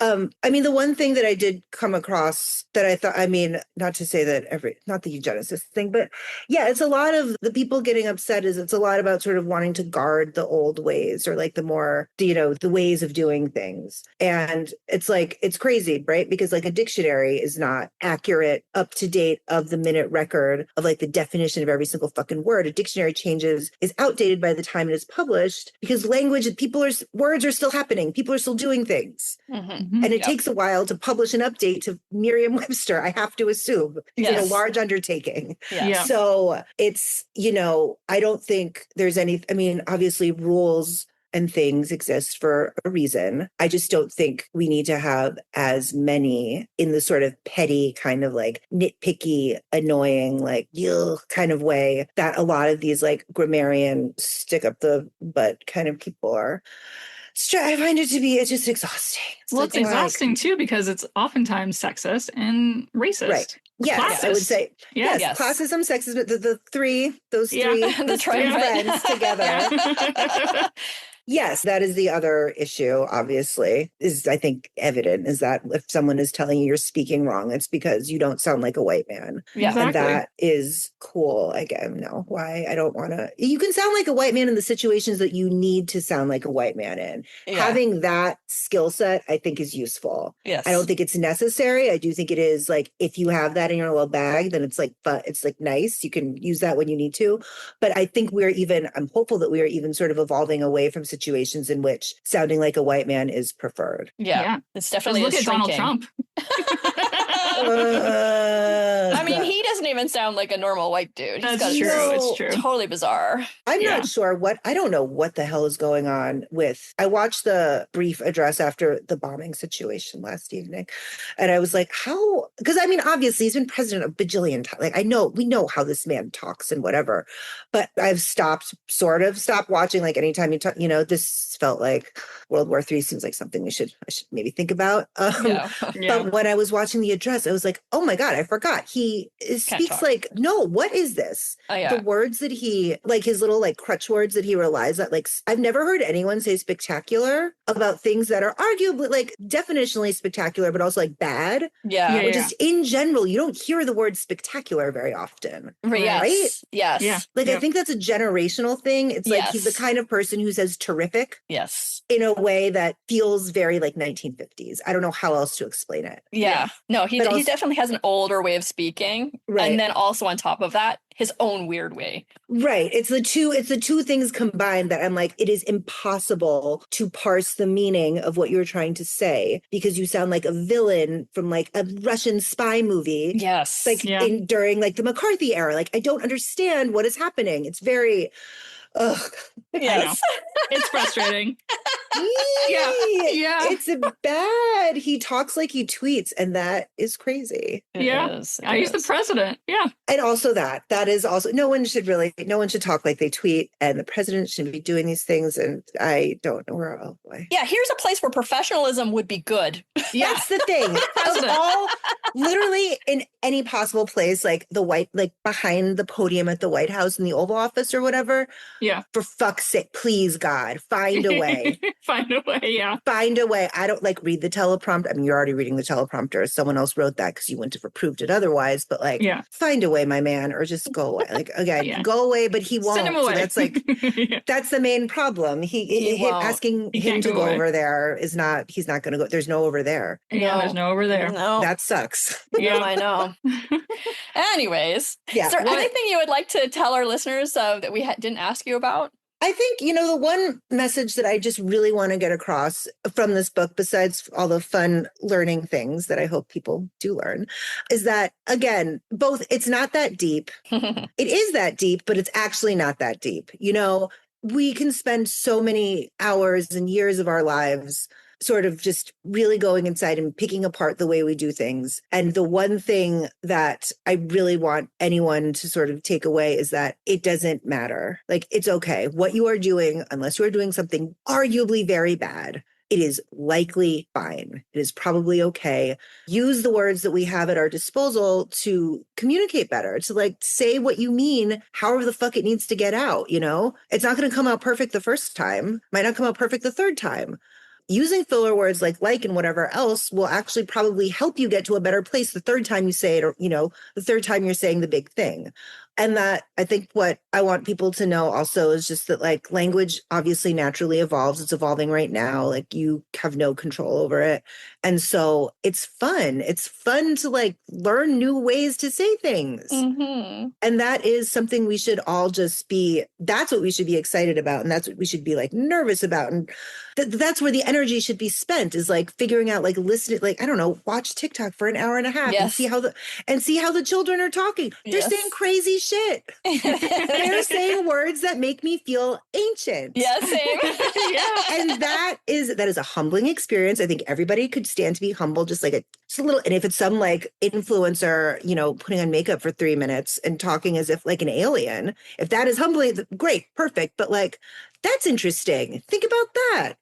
I mean, the one thing that I did come across that I thought, I mean, not to say that not the eugenicist thing, but yeah, it's a lot of the people getting upset it's a lot about sort of wanting to guard the old ways or like the more, the ways of doing things. And it's like, it's crazy, right? Because like a dictionary is not accurate, up to date of the minute record of like the definition of every single fucking word. A dictionary changes, is outdated by the time it is published because words are still happening. People are still doing things. Mm-hmm. And it takes a while to publish an update to Merriam-Webster, I have to assume. It's a large undertaking. Yeah. So it's, I don't think there's obviously rules and things exist for a reason. I just don't think we need to have as many in the sort of petty kind of like nitpicky, annoying, like kind of way that a lot of these like grammarian stick up the butt kind of people are. I find it's just exhausting. It's exhausting too because it's oftentimes sexist and racist. Right. Yes, I would say. Yes, classism, sexism, those three friends together. Yes, that is the other issue, obviously, is I think evident is that if someone is telling you you're speaking wrong, it's because you don't sound like a white man. Yeah, exactly. And that is cool. Again, no, why I don't want to. You can sound like a white man in the situations that you need to sound like a white man in. Yeah. Having that skill set, I think, is useful. Yes. I don't think it's necessary. I do think it is like if you have that in your little bag, then it's like nice. You can use that when you need to. But I think I'm hopeful that we are even sort of evolving away from situations in which sounding like a white man is preferred. Yeah. It's definitely look at Donald Trump. I mean, he doesn't even sound like a normal white dude. That's true. It's true. Totally bizarre. I'm not sure I don't know what the hell is going on with. I watched the brief address after the bombing situation last evening, and I was like, how? Because I mean, obviously, he's been president a bajillion times. Like, we know how this man talks and whatever, but I've stopped watching. Like, anytime you talk, this felt like World War III seems like something I should maybe think about. But when I was watching the address, I was like, oh my God, I forgot. He speaks like, no, what is this? The words that he, like his little like crutch words that he relies on, like I've never heard anyone say spectacular about things that are arguably like definitionally spectacular, but also like bad. Yeah. Just in general, you don't hear the word spectacular very often. Right? Yes. Yeah. Like, I think that's a generational thing. It's like he's the kind of person who says terrific. Yes. In a way that feels very like 1950s. I don't know how else to explain it. Yeah. No, he definitely has an older way of speaking. Right. And then also on top of that, his own weird way. Right. It's the two things combined that I'm like, it is impossible to parse the meaning of what you're trying to say because you sound like a villain from like a Russian spy movie. Yes. Like during like the McCarthy era. Like, I don't understand what is happening. It's very, yes. It's frustrating. Yeah. It's bad. He talks like he tweets, and that is crazy. Yeah. He's the president. Yeah. And also that is also, no one should talk like they tweet, and the president shouldn't be doing these things. And I don't know where, oh boy. Yeah, here's a place where professionalism would be good. Yeah. That's the thing. Of all, literally in any possible place, like behind the podium at the White House in the Oval Office or whatever. Yeah. For fuck's sake, please, God, find a way. Find a way. Yeah. Find a way. I don't read the teleprompter. I mean, you're already reading the teleprompter. Someone else wrote that because you wouldn't have approved it otherwise. But find a way, my man, or just go away. Go away, but he won't. Send him away. So that's that's the main problem. Asking him to go over there is not. He's not going to go. There's no over there. Yeah, there's no over there. No, that sucks. Yeah, I know. Anyways, yeah. Is there anything you would like to tell our listeners that we didn't ask you about? I think, the one message that I just really want to get across from this book, besides all the fun learning things that I hope people do learn, is that, again, it's not that deep. It is that deep, but it's actually not that deep. We can spend so many hours and years of our lives sort of just really going inside and picking apart the way we do things. And the one thing that I really want anyone to sort of take away is that it doesn't matter. It's okay. What you are doing, unless you are doing something arguably very bad, it is likely fine. It is probably okay. Use the words that we have at our disposal to communicate better, to say what you mean, however the fuck it needs to get out, It's not going to come out perfect the first time, might not come out perfect the third time. Using filler words like and whatever else will actually probably help you get to a better place the third time you say it, or, the third time you're saying the big thing. And that, I think what I want people to know also is just that language obviously naturally evolves. It's evolving right now. You have no control over it. And so it's fun. It's fun to learn new ways to say things. Mm-hmm. And that is something we should all that's what we should be excited about. And that's what we should be nervous about. And that's where the energy should be spent, is figuring out, listening, I don't know, watch TikTok for an hour and a half and see how the children are talking. They're saying crazy shit. They're saying words that make me feel ancient. Yeah, same. Yeah. And that is a humbling experience. I think everybody could stand to be humble, just a little. And if it's some influencer, putting on makeup for 3 minutes and talking as if an alien, if that is humbling, great, perfect. But that's interesting. Think about that.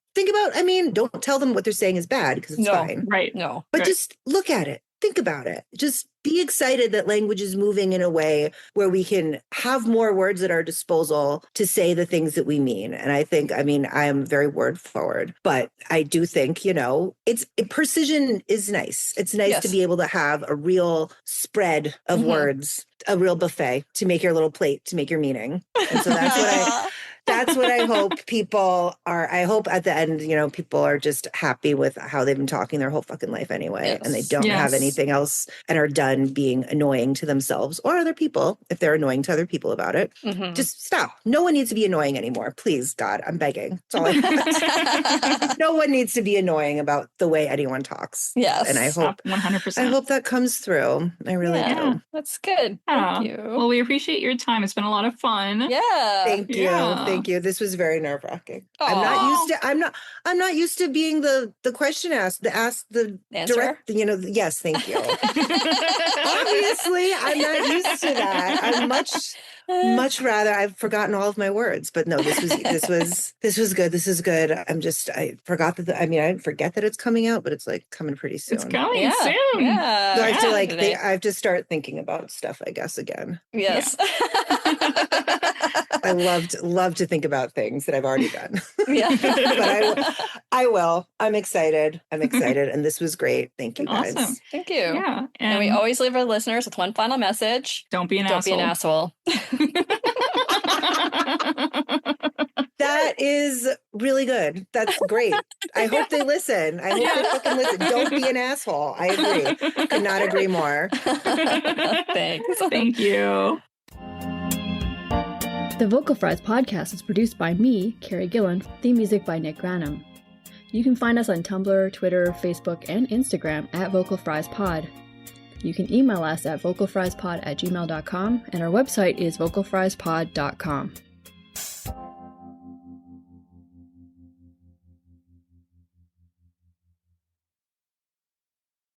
Don't tell them what they're saying is bad, because it's fine. Right. No. But just look at it. Think about it. Just be excited that language is moving in a way where we can have more words at our disposal to say the things that we mean. And I think, I am very word forward, but I do think, precision is nice. It's nice to be able to have a real spread of words, a real buffet to make your little plate, to make your meaning. And so that's what I hope people are. I hope at the end, people are just happy with how they've been talking their whole fucking life anyway. And they don't have anything else and are done being annoying to themselves or other people. If they're annoying to other people about it, just stop. No one needs to be annoying anymore. Please, God, I'm begging. That's all I want. No one needs to be annoying about the way anyone talks. Yes. And I hope 100%. I hope that comes through. I really do. That's good. Thank you. Well, we appreciate your time. It's been a lot of fun. Yeah. Thank you. Yeah. Thank you. This was very nerve-wracking. I'm not used to being the question asked, the answer? direct, yes, thank you. Obviously, I'm not used to that. I'm much rather, I've forgotten all of my words, but no, this was good. This is good. I forgot that, I didn't forget that it's coming out, but it's coming pretty soon. It's coming soon. Yeah. So I have to I have to start thinking about stuff, I guess, again. Yes. I love to think about things that I've already done. Yeah. But I will. I'm excited. And this was great. Thank you guys. Awesome. Thank you. Yeah. And we always leave our listeners with one final message. Don't be an Don't asshole. be an asshole. That is really good. That's great. I hope they listen. I hope they fucking listen. Don't be an asshole. I agree. Could not agree more. Thanks. Thank you. The Vocal Fries podcast is produced by me, Carrie Gillen, theme music by Nick Granum. You can find us on Tumblr, Twitter, Facebook, and Instagram at Vocal Fries Pod. You can email us at vocalfriespod@gmail.com, and our website is vocalfriespod.com.